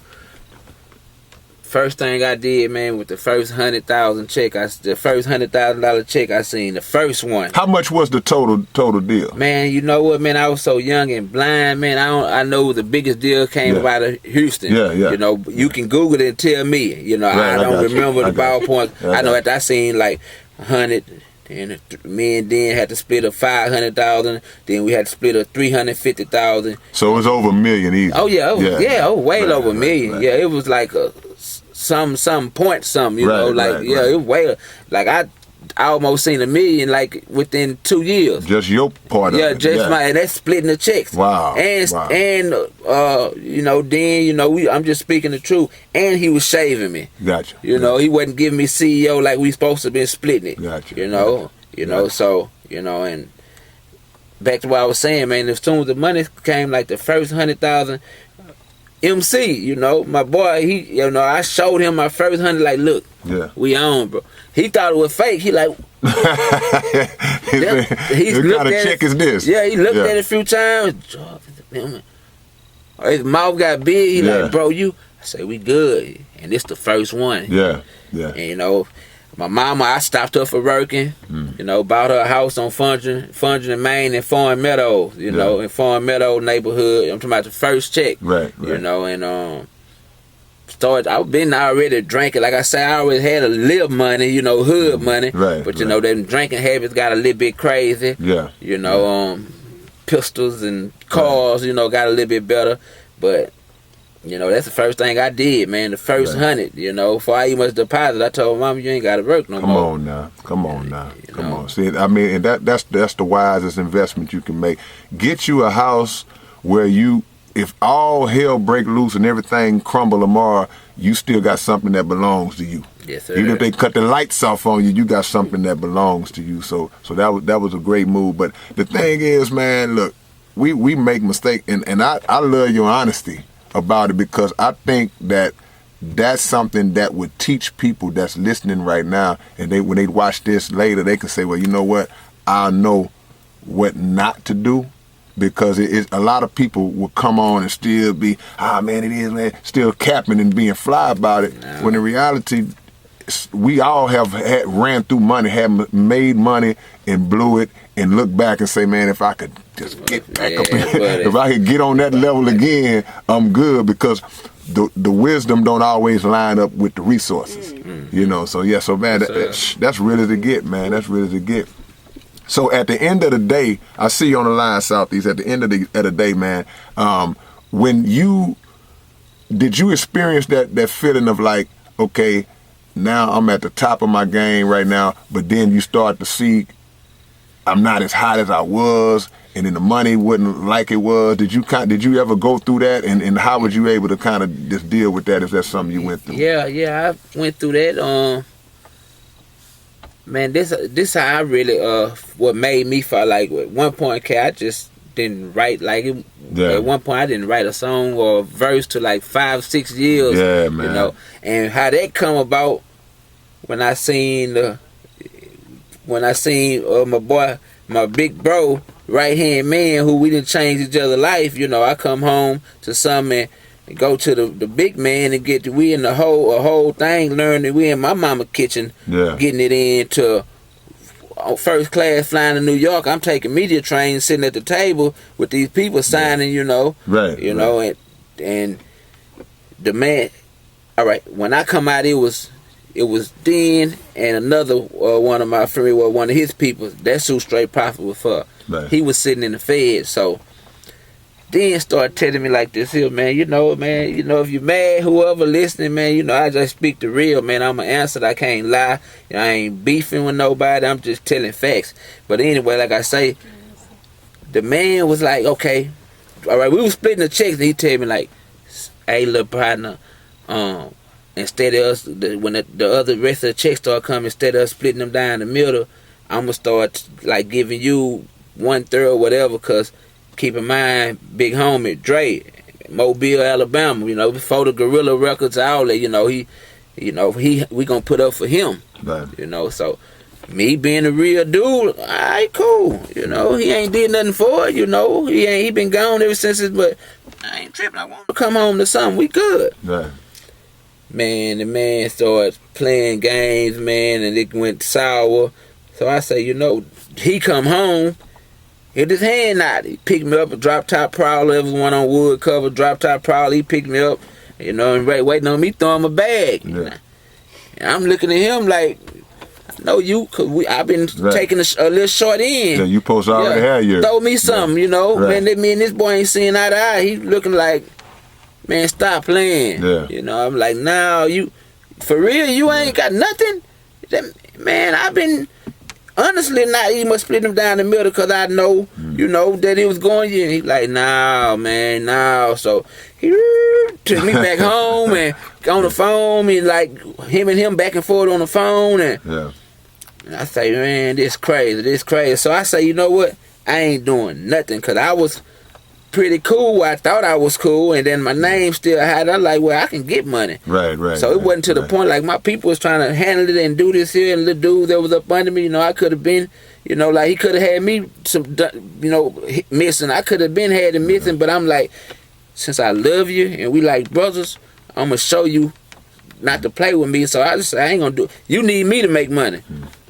First thing I did, man, with the first $100,000 check, the first $100,000 check I seen, the first one. How much was the total deal? Man, you know what, man? I was so young and blind, man. I know the biggest deal came out of Houston. Yeah. You know, you can Google it and tell me. You know, I don't remember the ballpoint. I know after I seen like 100. And me and Dan had to split a $500,000. Then we had to split a $350,000. So it was over $1 million easy. Oh yeah, way over $1 million. Right. Yeah, it was like some point something. You know, like it was way like I almost seen $1 million like within 2 years. Just your part of it. And that's splitting the checks. Wow. And you know, then you know I'm just speaking the truth. And he was shaving me. Gotcha. You know, he wasn't giving me CEO like we supposed to been splitting it. Gotcha. You know, so you know, and back to what I was saying, man. As soon as the money came, like the first $100,000. MC, you know, my boy, I showed him my first 100, like, look, we on, bro. He thought it was fake. He like, what kind of check is this? Yeah, he looked at it a few times. His mouth got big. He like, bro, I say, we good. And this the first one. Yeah. And, you know, my mama, I stopped her for working. You know, bought her a house on Fungin, Maine, in Foreign Meadows. You know, in Foreign Meadows neighborhood. I'm talking about the first check. Right. You know, and I've been already drinking. Like I said, I always had a little money, you know, hood money. Right. But you know, them drinking habits got a little bit crazy. Yeah. You know, pistols and cars, you know, got a little bit better. But you know, that's the first thing I did, man. The first 100, you know, before I even was deposit, I told Mama, you ain't got to work no more. Come on now. See, I mean, and that's the wisest investment you can make. Get you a house where if all hell break loose and everything crumble tomorrow, you still got something that belongs to you. Yes, sir. Even if they cut the lights off on you, you got something that belongs to you. So that was a great move. But the thing is, man, look, we make mistakes, and I love your honesty about it, because I think that's something that would teach people that's listening right now, and when they watch this later, they can say, well, you know what, I know what not to do. Because a lot of people will come on and still be, man, it is, man, still capping and being fly about it. No. When in reality, we all have ran through money, have made money and blew it, and look back and say, man, if I could just get back up, if I could get on that level again, I'm good, because the wisdom don't always line up with the resources, you know. So yeah, so man, that's really to get, man. That's really to get. So at the end of the day, I see you on the line, Southeast. At the end of the day, man, did you experience that feeling of like, okay, now I'm at the top of my game right now, but then you start to see I'm not as hot as I was, and then the money wasn't like it was. Did you ever go through that, and how was you able to kind of just deal with that if that's something you went through? Yeah, I went through that. Man, this how I really what made me feel like at one point, I just didn't write like it. Yeah. At one point, I didn't write a song or a verse to like 5-6 years. Yeah, man. You know, and how that come about when I seen my boy, my big bro, right hand man, who we didn't change each other's life. You know, I come home to something and go to the big man and we in a whole thing, learn that we in my mama kitchen, getting it into first class flying to New York. I'm taking media trains, sitting at the table with these people signing, you know, know, and the man. All right, when I come out, it was Den and another one of my friends, one of his people. That's who Straight Profit was for. Right. He was sitting in the Fed, so Den started telling me like this here, man, you know, if you're mad, whoever listening, man, you know, I just speak the real, man. I'm an answer. I can't lie. You know, I ain't beefing with nobody. I'm just telling facts. But anyway, like I say, the man was like, okay, all right, we was splitting the checks, and he told me like, hey, little partner, instead of us, when the other rest of the checks start coming, instead of us splitting them down the middle, I'm gonna start like giving you 1/3 or whatever, cause keep in mind, big homie Dre, Mobile, Alabama, you know, before the Gorilla Records outlet, you know, we gonna put up for him, right. You know. So me being a real dude, all right, cool, you know, he ain't did nothing for it, you know, he been gone ever since but I ain't tripping. I want to come home to something. We good, right. Man, the man started playing games, man, and it went sour. So I say, you know, he come home, hit his hand out. He picked me up a drop top prowler. It was one on wood cover, drop top prowler. He picked me up, you know, and waiting on me throwing my bag. Yeah. And I'm looking at him like, I know you, cause I've been taking a little short end. Yeah, you supposed to already have your. Throw me something, you know. Right. Man, me and this boy ain't seeing eye to eye. He looking like, man, stop playing. Yeah. You know, I'm like, nah, you, for real, you ain't got nothing? Man, I've been honestly not even split him down the middle, because I know, you know, that he was going in. He like, nah, man, nah. So he took me back home and on the phone, and like him and him back and forth on the phone. And I say, man, this crazy. So I say, you know what? I ain't doing nothing, because I was pretty cool. I thought I was cool, and then my name still had. I'm like, well, I can get money. Right. So it wasn't to the point like my people was trying to handle it and do this here, and the dude that was up under me, you know, I could have been, you know, like he could have had me some, you know, missing. I could have been had him missing, but I'm like, since I love you and we like brothers, I'm gonna show you not to play with me. So I just say, I ain't gonna do. You need me to make money.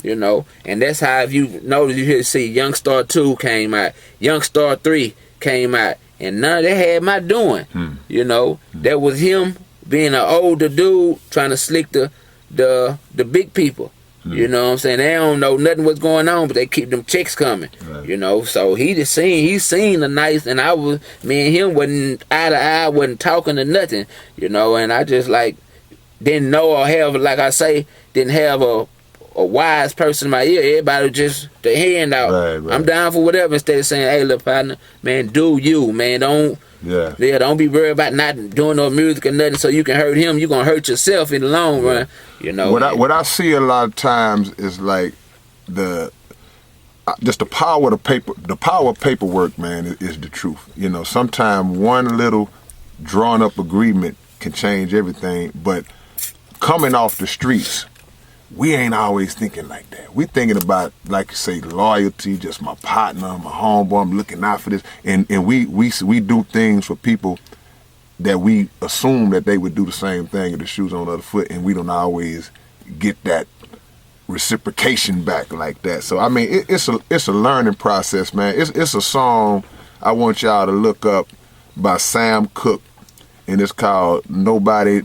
You know, and that's how, if you notice, you hear see Youngstar 2 came out, Youngstar 3 came out, and none of that had my doing. You know, that was him being an older dude trying to slick the big people. You know what I'm saying? They don't know nothing what's going on, but they keep them checks coming. Right. You know, so he's seen the nice, and me and him wasn't eye to eye, wasn't talking to nothing. You know, and I just like didn't know or have, like I say, didn't have a wise person in my ear. Everybody just the hand out. Right. I'm down for whatever. Instead of saying, "Hey, look, partner, man, do you, man? Don't be worried about not doing no music or nothing, so you can hurt him. You gonna hurt yourself in the long run." You know. What I see a lot of times is like just the power of the paper. The power of paperwork, man, is the truth. You know, sometimes one little drawn up agreement can change everything, but coming off the streets, we ain't always thinking like that. We thinking about, like you say, loyalty, just my partner, my homeboy, I'm looking out for this. And we do things for people that we assume that they would do the same thing if the shoes on the other foot, and we don't always get that reciprocation back like that. So I mean, it's a learning process, man. It's a song I want y'all to look up by Sam Cooke, and it's called Nobody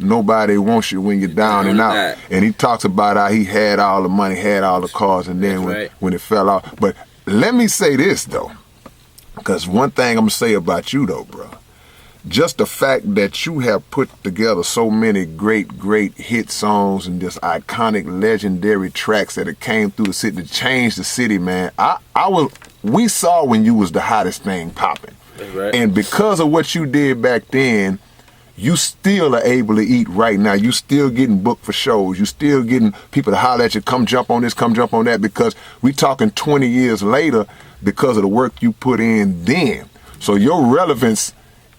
Wants You When You're Down and Out. And he talks about how he had all the money, had all the cars, and then when it fell out. But let me say this though, because one thing I'm gonna say about you though, bro, just the fact that you have put together so many great hit songs and just iconic, legendary tracks that it came through the city to change the city, man. We saw when you was the hottest thing popping. Right. And because of what you did back then, you still are able to eat right now. You still getting booked for shows. You still getting people to holler at you, come jump on this, come jump on that, because we talking 20 years later because of the work you put in then. So your relevance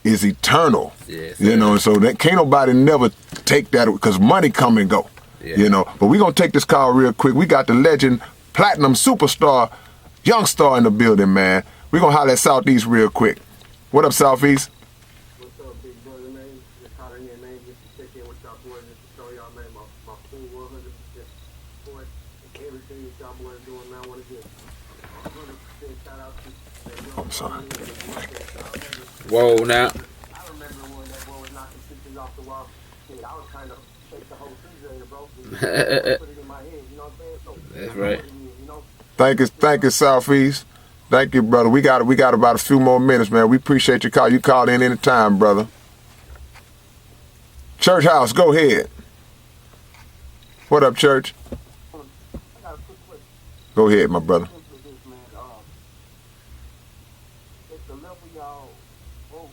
is eternal. Yes, you know, so that can't nobody never take that, because money come and go. Yeah. You know, but we gonna take this call real quick. We got the legend, platinum superstar, Youngstar in the building, man. We gonna holler at Southeast real quick. What up, Southeast? What's up, big brother, man? Just hollering in, man. Just to check in with y'all boys, just to show y'all, man, my full 100% support. Everything that y'all boys doing, man, I want to give 100% shout out to. I'm sorry. Whoa, now. I remember when that boy was knocking pictures off the wall. Shit, I was trying to take the whole refrigerator, bro. Put it in my head, you know what I'm saying? So, that's right. You know? Thank you, Southeast. Thank you, brother. We got about a few more minutes, man. We appreciate your call. You call in anytime, brother. Church House, go ahead. What up, Church? I got a quick question. Go ahead, my brother. At the level y'all both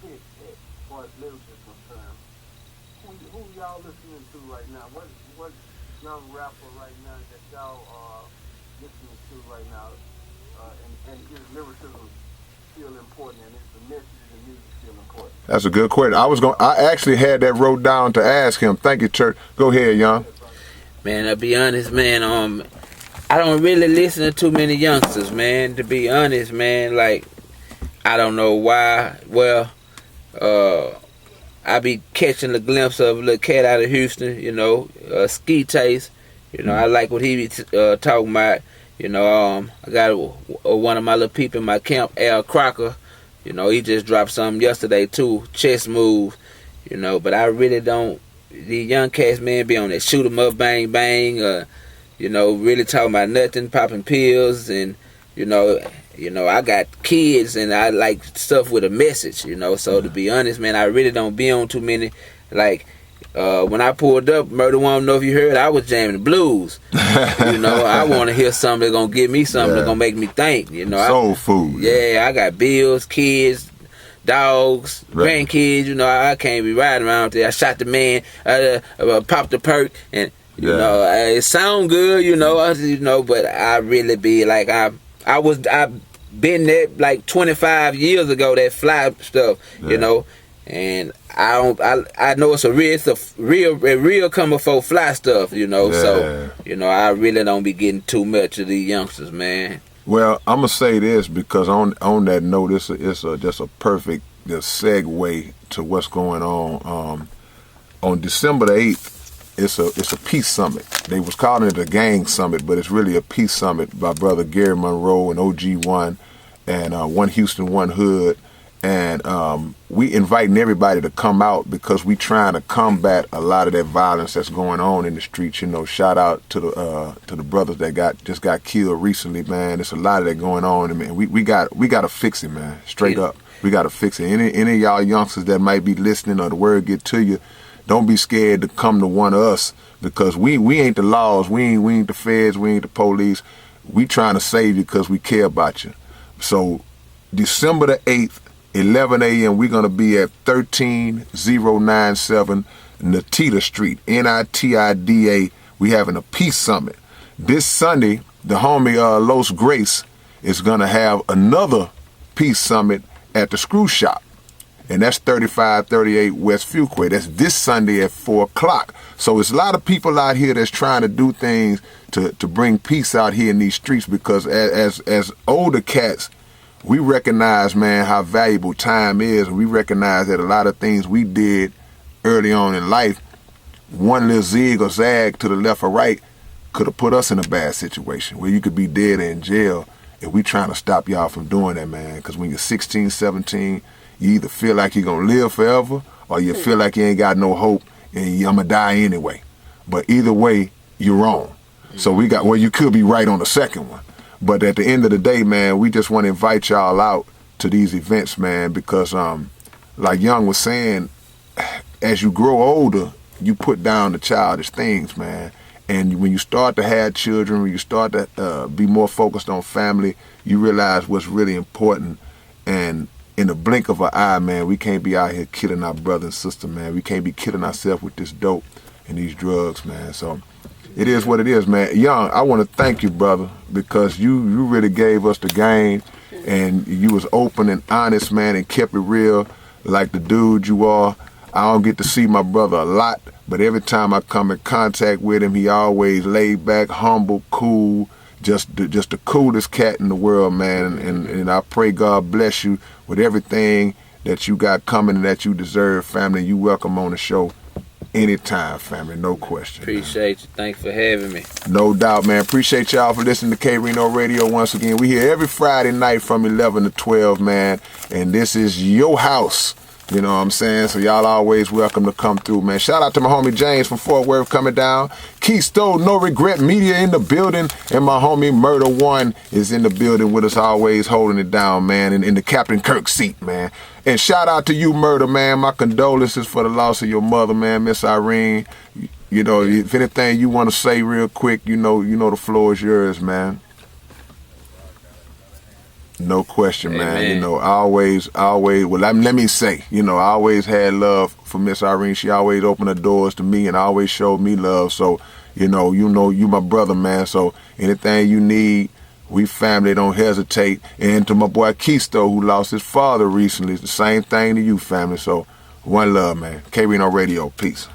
fit at, as far as lyrics is concerned, who y'all listening to right now? What young rapper right now that y'all are listening to right now? And is lyricism still important, and is the message of the music still important? That's a good question. I actually had that wrote down to ask him. Thank you, Church. Go ahead, Young. Man, I'll be honest, man, I don't really listen to too many youngsters, man, to be honest, man. Like, I don't know why. Well, I be catching a glimpse of a little cat out of Houston, you know, Ski Taste. You know, I like what he be talking about. You know, I got one of my little people in my camp, Al Crocker. You know, he just dropped something yesterday too, Chess Move. You know, but I really don't. These young cats, man, be on that shoot 'em up, bang bang. You know, really talking about nothing, popping pills, and you know, I got kids and I like stuff with a message. You know, so to be honest, man, I really don't be on too many. Like when I pulled up, Murder One, I don't know if you heard, I was jamming the blues. You know, I want to hear something that's gonna give me something that's gonna make me think. You know, soul food. Yeah, I got bills, kids, dogs, grandkids. You know, I can't be riding around there. I shot the man, popped the perk, and you know, it sound good. You know, but I really be like I been there like 25 years ago. That fly stuff, you know. And I know it's a real come before fly stuff, you know. So, you know, I really don't be getting too much of these youngsters, man. Well, I'm gonna say this because on that note, it's just a perfect segue to what's going on. On December the 8th, it's a peace summit. They was calling it a gang summit, but it's really a peace summit by brother Gary Monroe and OG1 and One Houston, One Hood. And we inviting everybody to come out because we trying to combat a lot of that violence that's going on in the streets. You know, shout out to the brothers that just got killed recently, man. There's a lot of that going on, and man, we got to fix it, man. Straight up, we got to fix it. Any of y'all youngsters that might be listening or the word get to you, don't be scared to come to one of us, because we ain't the laws, we ain't the feds, we ain't the police. We trying to save you because we care about you. So December the 8th. 11 a.m. we're going to be at 13097 Natita Street, Nitida. We having a peace summit. This Sunday, the homie Los Grace is going to have another peace summit at the Screw Shop. And that's 3538 West Fuquay. That's this Sunday at 4 o'clock. So it's a lot of people out here that's trying to do things to bring peace out here in these streets, because as older cats, we recognize, man, how valuable time is. And we recognize that a lot of things we did early on in life, one little zig or zag to the left or right could have put us in a bad situation where you could be dead or in jail. And we trying to stop y'all from doing that, man. Because when you're 16, 17, you either feel like you're going to live forever or you feel like you ain't got no hope and I'm going to die anyway. But either way, you're wrong. So you could be right on the second one. But at the end of the day, man, we just want to invite y'all out to these events, man, because like Young was saying, as you grow older, you put down the childish things, man. And when you start to have children, when you start to be more focused on family, you realize what's really important. And in the blink of an eye, man, we can't be out here killing our brother and sister, man. We can't be killing ourselves with this dope and these drugs, man. So it is what it is, man. Young, I want to thank you, brother, because you really gave us the game, and you was open and honest, man, and kept it real like the dude you are. I don't get to see my brother a lot, but every time I come in contact with him, he always laid back, humble, cool, just the coolest cat in the world, man. And I pray God bless you with everything that you got coming and that you deserve, family. You welcome on the show. Anytime, family, no question. Appreciate you. Thanks for having me. No doubt, man. Appreciate y'all for listening to K-Rino Radio once again. We here every Friday night from 11 to 12, man. And this is your house. You know what I'm saying? So y'all always welcome to come through, man. Shout out to my homie James from Fort Worth coming down. Keystone No Regret Media in the building. And my homie Murder One is in the building with us, always holding it down, man. In the Captain Kirk seat, man. And shout out to you, Murder, man. My condolences for the loss of your mother, man, Miss Irene. You know, if anything you want to say real quick, you know the floor is yours, man. No question, man. Amen. You know, I always, well, let me say, you know, I always had love for Miss Irene. She always opened her doors to me and always showed me love. So, you my brother, man. So anything you need, we family, don't hesitate. And to my boy Keisto, who lost his father recently, it's the same thing to you, family. So one love, man. K-Rino Radio, peace.